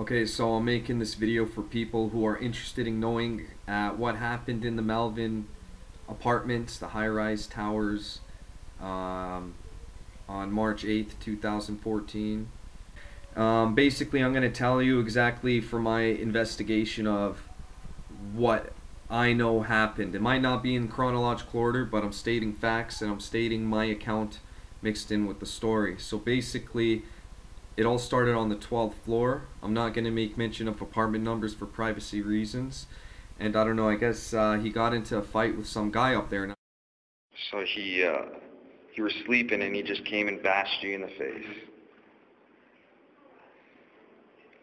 Okay, so I'm making this video for people who are interested in knowing what happened in the Melvin apartments, the high-rise towers, on March 8th, 2014. Basically, I'm going to tell you exactly from my investigation of what I know happened. It might not be in chronological order, but I'm stating facts and I'm stating my account mixed in with the story. So basically, it all started on the 12th floor. I'm not going to make mention of apartment numbers for privacy reasons. And I don't know, I guess he got into a fight with some guy up there. So you were sleeping and he just came and bashed you in the face.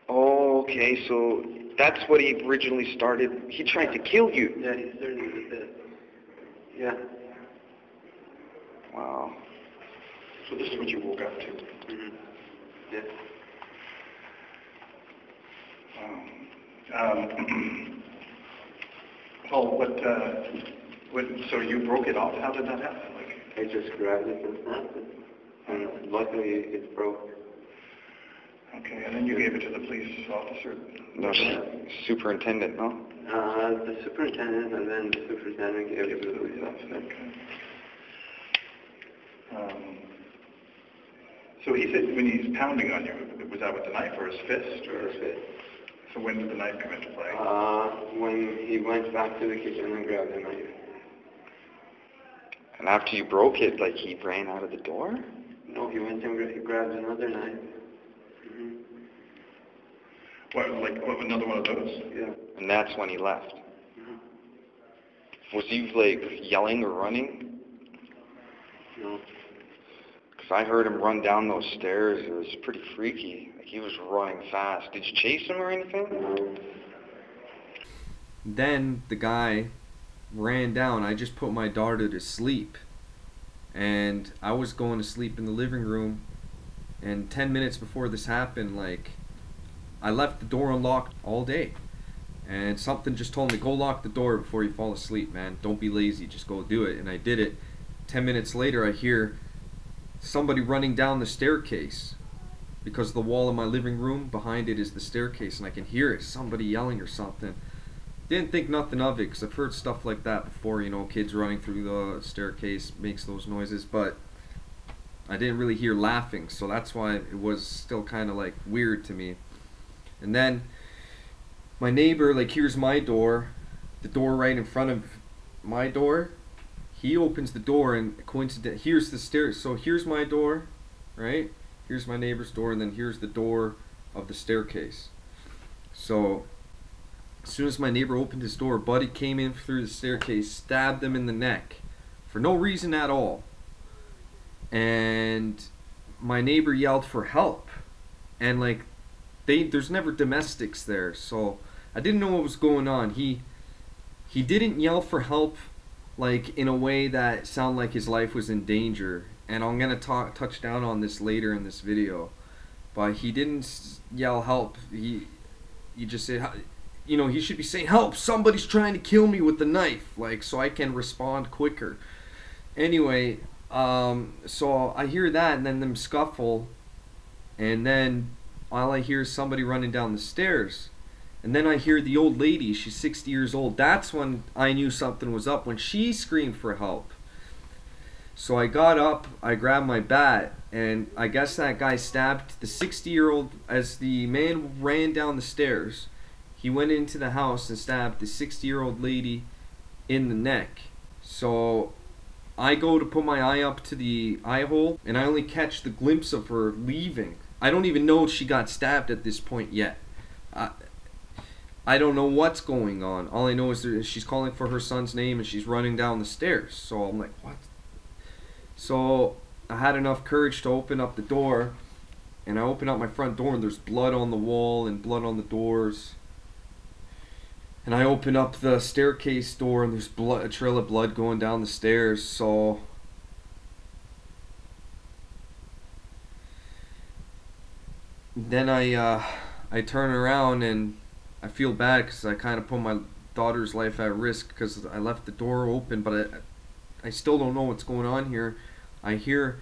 Oh, okay, so that's what he originally started. He tried to kill you. Yeah, he started with that. Yeah. Wow. So this is what you woke up to. Mm-hmm. Yeah. Well, so you broke it off? How did that happen? I just grabbed it and snapped it. And luckily it broke. Okay, and then you gave it to the police officer? No, superintendent, no? The superintendent, and then the superintendent gave it to the police officer. Okay. So he said when he's pounding on you, was that with the knife or his fist? Or? His fist. So when did the knife come into play? When he went back to the kitchen and grabbed the knife. And after you broke it, like, he ran out of the door? No, he went and he grabbed another knife. Mm-hmm. What, another one of those? Yeah. And that's when he left. Mm-hmm. Was he, like, yelling or running? No. Because I heard him run down those stairs. It was pretty freaky. Like, he was running fast. Did you chase him or anything? No. Then the guy ran down. I just put my daughter to sleep. And I was going to sleep in the living room. And 10 minutes before this happened, like, I left the door unlocked all day. And something just told me, go lock the door before you fall asleep, man. Don't be lazy, just go do it. And I did it. 10 minutes later, I hear somebody running down the staircase. Because the wall of my living room, behind it is the staircase. And I can hear it, somebody yelling or something. Didn't think nothing of it, because I've heard stuff like that before, you know, kids running through the staircase makes those noises. But I didn't really hear laughing, so that's why it was still kind of like weird to me. And then my neighbor, like, here's my door, the door right in front of my door. He opens the door and coincidentally, here's the stairs. So here's my door, right? Here's my neighbor's door, and then here's the door of the staircase. So as soon as my neighbor opened his door, Buddy came in through the staircase, stabbed him in the neck for no reason at all. And my neighbor yelled for help. And like, there's never domestics there, so I didn't know what was going on. He didn't yell for help like in a way that sounded like his life was in danger. And I'm gonna touch down on this later in this video. But he didn't yell help. He just said, you know, he should be saying, help, somebody's trying to kill me with the knife, like, so I can respond quicker. Anyway, so I hear that, and then them scuffle, and then all I hear is somebody running down the stairs. And then I hear the old lady, she's 60 years old. That's when I knew something was up, when she screamed for help. So I got up, I grabbed my bat, and I guess that guy stabbed the 60-year-old. As the man ran down the stairs, he went into the house and stabbed the 60-year-old lady in the neck. So I go to put my eye up to the eye hole, and I only catch the glimpse of her leaving. I don't even know if she got stabbed at this point yet. I don't know what's going on. All I know is she's calling for her son's name and she's running down the stairs. So I'm like, what? So I had enough courage to open up the door, and I open up my front door and there's blood on the wall and blood on the doors. And I open up the staircase door and there's blood, a trail of blood going down the stairs. So then I turn around and I feel bad because I kind of put my daughter's life at risk because I left the door open, but I still don't know what's going on here. I hear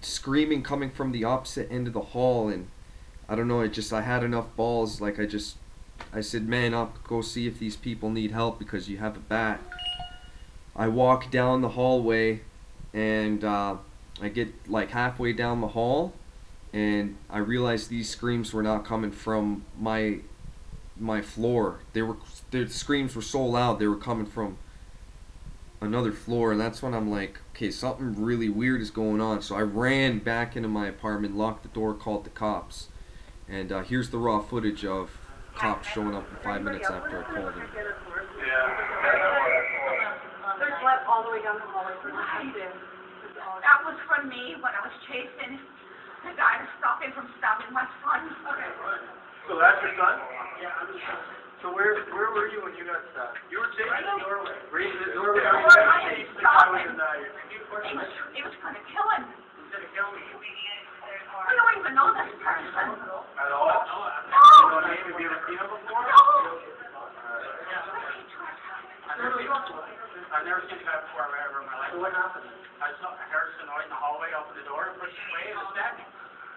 screaming coming from the opposite end of the hall, and I don't know, I had enough balls, like I said, man up, go see if these people need help because you have a bat. I walk down the hallway, and I get like halfway down the hall, and I realized these screams were not coming from my floor. The screams were so loud they were coming from another floor, and that's when I'm like, okay, something really weird is going on. So I ran back into my apartment, locked the door, called the cops, and here's the raw footage of cops showing up in 5 minutes after I called them. All the way down the hallway. That was from me when I was chasing the guy to stop him from stabbing my son. Okay. So that's your son? Yeah. So where were you when you got stabbed? You were chasing the doorway. Right in the doorway. He was trying to kill him. He was going to kill me. I don't even know this person. At all? No. You know him? Have you ever seen him before? No. I've never seen a guy before ever in my life. So what happened? I saw Harrison noise in the hallway, opened the door, pushed his way in, and stabbed me.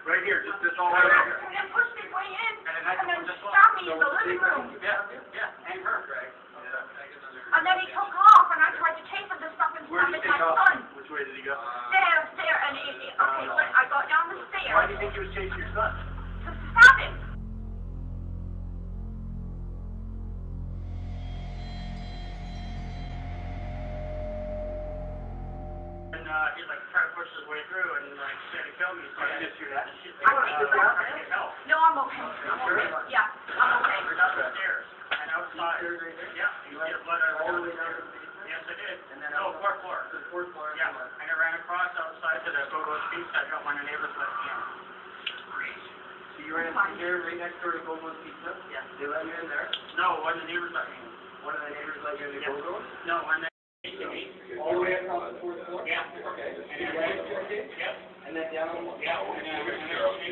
Right here, just this hallway right here. And then pushed his way in, And then stabbed me in the living room. Yeah, and her, Greg. Yeah. And then he took off, and I tried to chase him to stop him Where did stabbing he take my off? son. Which way did he go? Stairs, and okay, when I got down the stairs. Why do you think he was chasing your son? To stab him. And he like tried to push his way through and like trying to kill me. So I just hear that. I think he's okay. No, I'm okay. I'm okay. Yeah, I'm okay. We're down the stairs and outside. Yeah, you get blood all the way down. Yes, I did. And then fourth floor. The fourth floor. Yeah, and I ran across outside to the Gogo's Pizza. I got one of the neighbors let me in. So you ran in here right next door to Gogo's Pizza? Yeah. They let you in there? No, one of the neighbors let me in. One of the neighbors let you in the Gogo's? No, and then all the way across the fourth floor? Yeah. Okay. And then down? Yeah, and I ran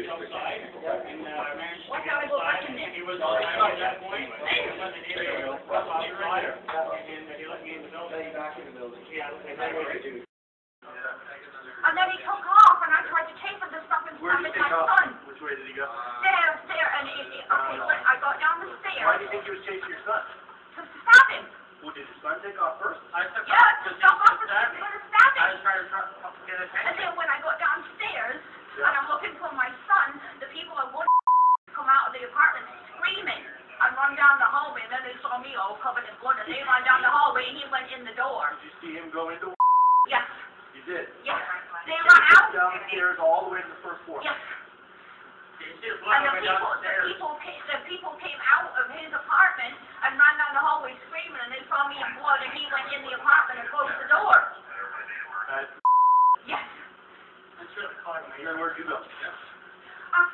outside. And I managed to get outside. He was outside at that point. And then the neighbor was outside. And he let me in the building. Let you back in the building. Yeah, exactly. And then he took off, and I tried to chase him to stop him Where did stabbing he take my off? son. Which way did he go? Stairs, and okay, when I got down the stairs. Why do you think he was chasing your son? To stab him. Well, did his son take off first? I took Yeah, off to because stop he off was to stabbing. stab I him. was trying to get his And hand. then when I got downstairs, and I'm looking for my son, the people at one come out of the apartment screaming. I run down the hallway, and then they saw me all covered in blood, and they run down the hallway, and he went in the door. Did you see him go into? Yes, You did. yes. They run out. Downstairs all the way to the first floor. Yes. Did you see his And blood going downstairs? the people came out of his apartment and ran down the hallway screaming, and they saw me in blood, and he went in the apartment and closed the door. Yes. That's really caught me. And then where'd you go? I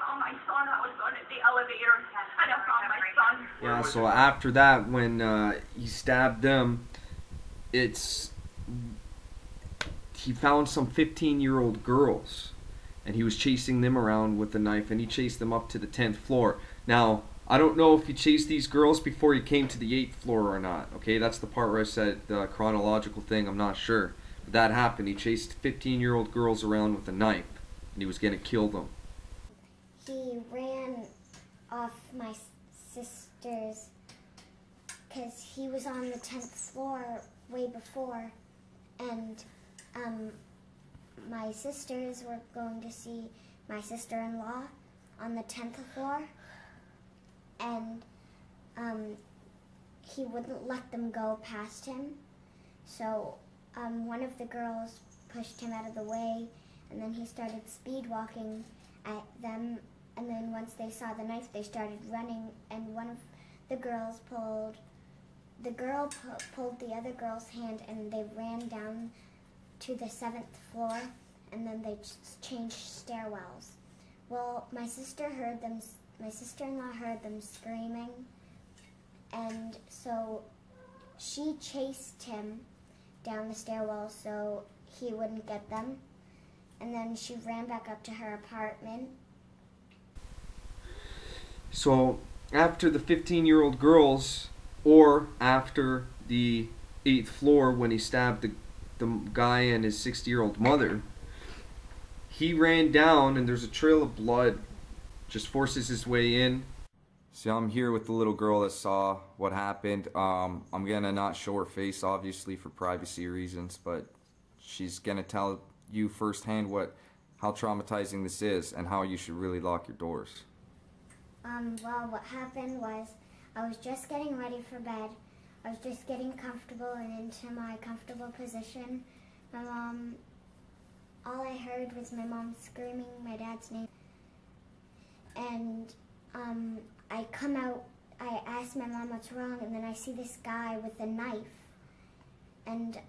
found my son. I was going at the elevator, and I found my son. Yeah, so after that, when he stabbed them, he found some 15-year-old girls, and he was chasing them around with a knife, and he chased them up to the 10th floor. Now, I don't know if he chased these girls before he came to the 8th floor or not. Okay, that's the part where I said the chronological thing, I'm not sure. But that happened. He chased 15-year-old girls around with a knife, and he was going to kill them. He ran off my sister's because he was on the 10th floor way before, and my sisters were going to see my sister-in-law on the 10th floor, and he wouldn't let them go past him, so one of the girls pushed him out of the way, and then he started speed walking at them, and then once they saw the knife they started running, and one of the girls pulled the other girl's hand, and they ran down to the 7th floor, and then they changed stairwells. Well, my sister-in-law heard them screaming, and so she chased him down the stairwell so he wouldn't get them, and then she ran back up to her apartment. So after the 15-year-old girls, or after the 8th floor when he stabbed the guy and his 60-year-old mother, he ran down, and there's a trail of blood just forces his way in. See, I'm here with the little girl that saw what happened. I'm gonna not show her face, obviously, for privacy reasons, but she's gonna tell you firsthand how traumatizing this is and how you should really lock your doors. Well, what happened was I was just getting ready for bed. I was just getting comfortable and into my comfortable position. My mom, all I heard was my mom screaming my dad's name. And I come out, I asked my mom what's wrong, and then I see this guy with a knife. And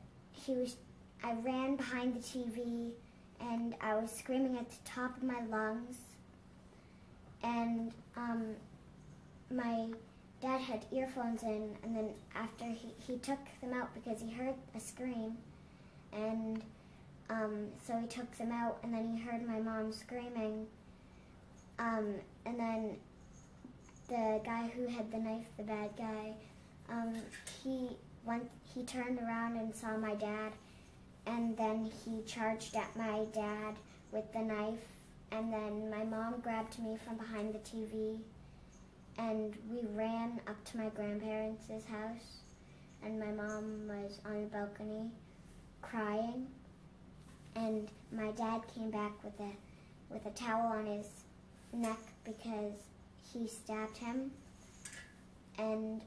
I ran behind the TV, and I was screaming at the top of my lungs. And my dad had earphones in, and then after he took them out because he heard a scream, and so he took them out, and then he heard my mom screaming, and then the guy who had the knife, the bad guy, he turned around and saw my dad, and then he charged at my dad with the knife, and then my mom grabbed me from behind the TV, and we ran up to my grandparents' house, and my mom was on the balcony crying, and my dad came back with a towel on his neck because he stabbed him, and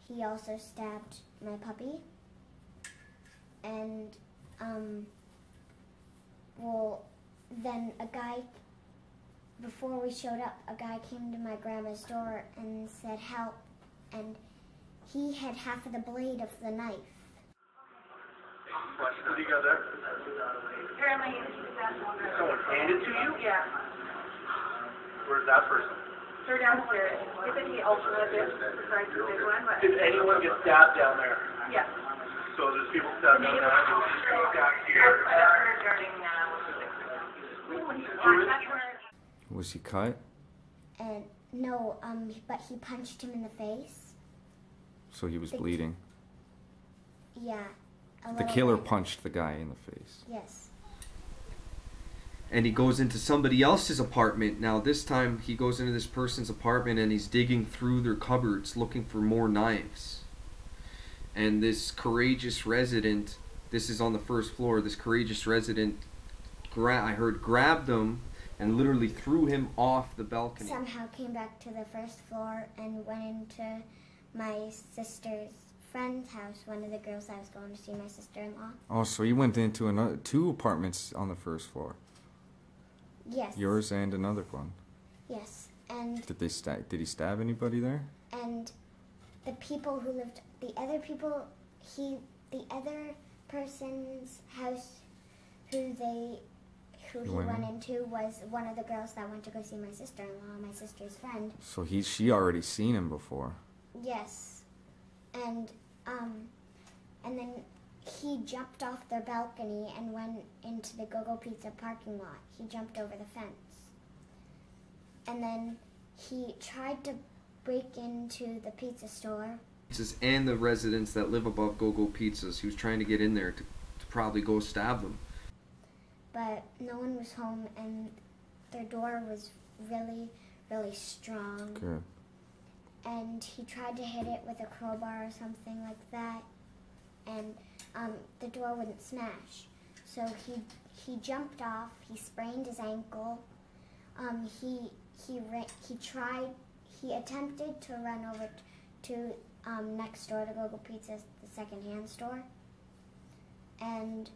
he also stabbed my puppy, and well, then a guy, before we showed up, a guy came to my grandma's door and said help, and he had half of the blade of the knife. What do you got there? Apparently, that's one. Someone handed to you? Yeah. Where's that person? They're downstairs. I think he ultra this, besides the big one, but Did anyone get stabbed down there? yeah. So there's people stabbed down there? Down here? Was he cut? And no, but he punched him in the face. So he was bleeding. Yeah. The killer punched the guy in the face. Yes. And he goes into somebody else's apartment. Now this time he goes into this person's apartment and he's digging through their cupboards looking for more knives. And this courageous resident, this is on the first floor, this courageous resident, I heard, grabbed him and literally threw him off the balcony. Somehow came back to the first floor and went into my sister's friend's house, one of the girls I was going to see, my sister-in-law. Oh, so he went into two apartments on the first floor. Yes. Yours and another one. Yes, and Did he stab anybody there? and the people who lived, the other person's house who he went into was one of the girls that went to go see my sister-in-law, my sister's friend. So she already seen him before. Yes, and then he jumped off their balcony and went into the Go-Go Pizza parking lot. He jumped over the fence, and then he tried to break into the pizza store. And the residents that live above Go-Go Pizzas, he was trying to get in there to probably go stab them. But no one was home, and their door was really, really strong. Good. And he tried to hit it with a crowbar or something like that, and the door wouldn't smash. So he jumped off. He sprained his ankle. He attempted to run over to next door to Go-Go Pizza, the second-hand store, and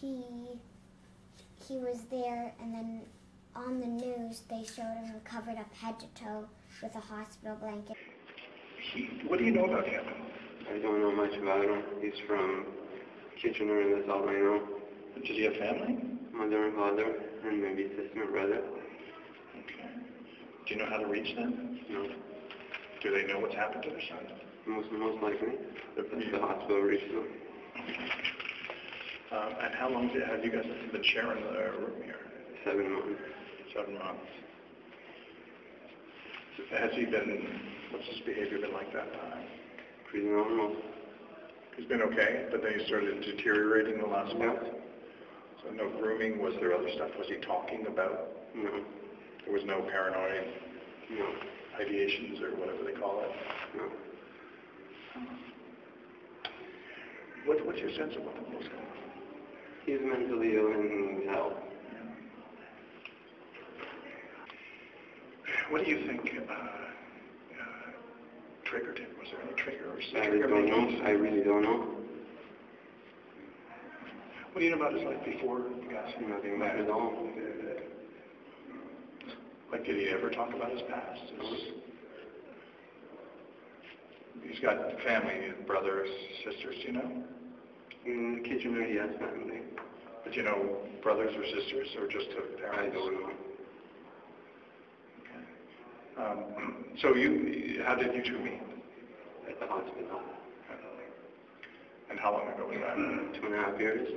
he was there, and then on the news they showed him covered up head to toe with a hospital blanket. What do you know about him? I don't know much about him. He's from Kitchener, and that's all I know. Does he have family? Mother and father, and maybe sister and brother. Okay. Do you know how to reach them? No. Do they know what's happened to their son? Most likely. If That's you- the hospital reached them. And how long have you guys been sharing the room here? 7 months. 7 months. What's his behavior been like that time? Pretty normal. He's been okay, but then he started deteriorating the last Yeah. month. So no grooming. Was there other stuff? Was he talking about No. There was no paranoid No. ideations or whatever they call it? No. What's your sense of what's going on? He's mentally ill and needs help. What do you think triggered him? Was there any trigger or I don't know. I really don't know. What do you know about his life before you guys? Nothing much at all. Like, did he ever talk about his past? He's got family, brothers, sisters, you know? In the Kitchener, he has family. But you know brothers or sisters, or just I parents? don't know. So how did you two meet? At the hospital. And how long ago was that? 2.5 years.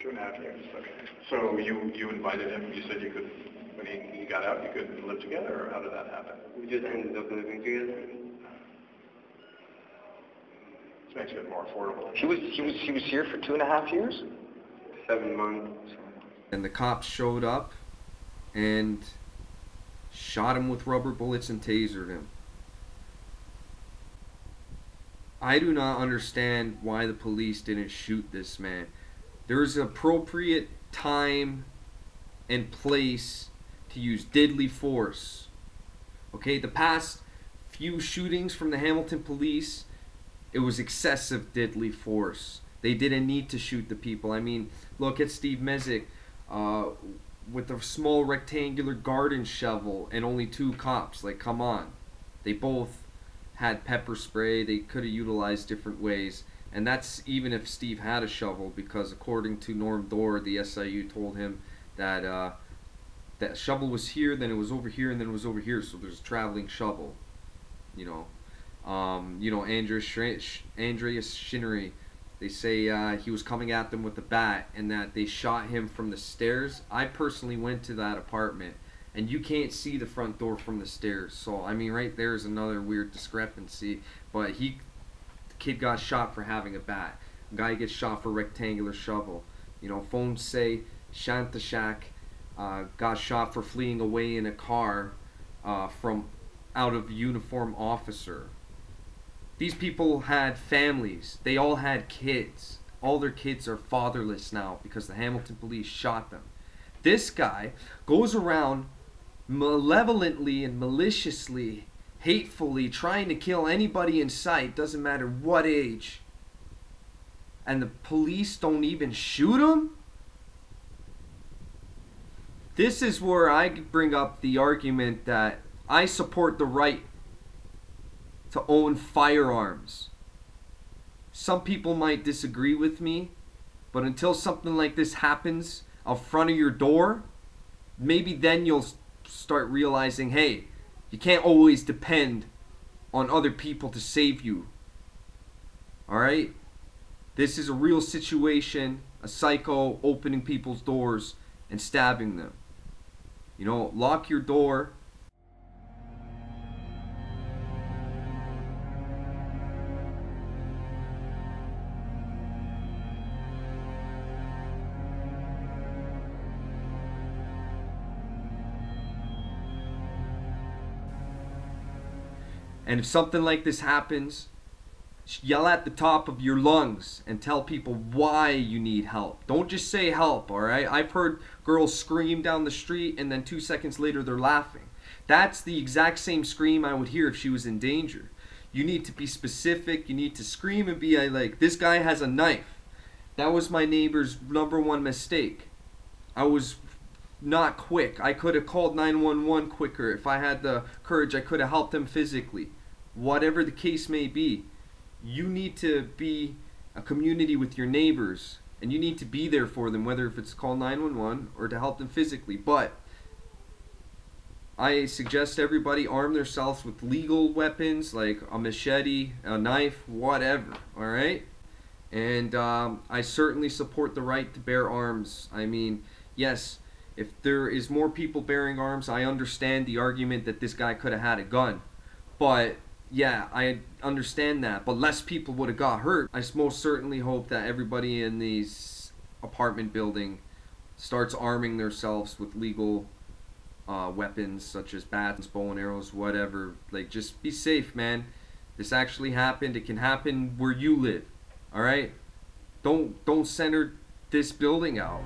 2.5 years, okay. So you invited him, you said you could, when he got out, you could live together, or how did that happen? We just ended up living together. This makes it more affordable. He was here for 2.5 years? 7 months. And the cops showed up and shot him with rubber bullets and tasered him. I do not understand why the police didn't shoot this man. There's appropriate time and place to use deadly force. Okay, the past few shootings from the Hamilton police, it was excessive deadly force. They didn't need to shoot the people. I mean, look at Steve Mezek with a small rectangular garden shovel and only 2 cops. Like, come on. They both had pepper spray. They could have utilized different ways. And that's even if Steve had a shovel, because according to Norm Dorr, the SIU told him that that shovel was here, then it was over here, and then it was over here. So there's a traveling shovel. You know, Andreas Shinnery, they say he was coming at them with a bat and that they shot him from the stairs. I personally went to that apartment and you can't see the front door from the stairs. So, I mean, right there is another weird discrepancy. But the kid got shot for having a bat. A guy gets shot for a rectangular shovel. You know, phones say Shantashak got shot for fleeing away in a car from out of uniform officer. These people had families. They all had kids. All their kids are fatherless now because the Hamilton police shot them. This guy goes around malevolently and maliciously, hatefully trying to kill anybody in sight, doesn't matter what age. And the police don't even shoot him? This is where I bring up the argument that I support the right to own firearms. Some people might disagree with me, but until something like this happens out front of your door, maybe then you'll start realizing, hey, you can't always depend on other people to save you. Alright? This is a real situation, a psycho opening people's doors and stabbing them. You know, lock your door. And if something like this happens, yell at the top of your lungs and tell people why you need help. Don't just say help, alright? I've heard girls scream down the street and then 2 seconds later they're laughing. That's the exact same scream I would hear if she was in danger. You need to be specific. You need to scream and be like, this guy has a knife. That was my neighbor's #1 mistake. I was not quick. I could have called 911 quicker. If I had the courage, I could have helped him physically. Whatever the case may be, you need to be a community with your neighbors, and you need to be there for them, whether if it's call 911 or to help them physically. But I suggest everybody arm themselves with legal weapons like a machete, a knife, whatever, alright? And I certainly support the right to bear arms. I mean, yes, if there is more people bearing arms, I understand the argument that this guy could have had a gun. But yeah, I understand that, but less people would have got hurt. I most certainly hope that everybody in these apartment building starts arming themselves with legal weapons such as bats, bow and arrows, whatever. Like, just be safe, man. This actually happened. It can happen where you live. All right? Don't center this building out.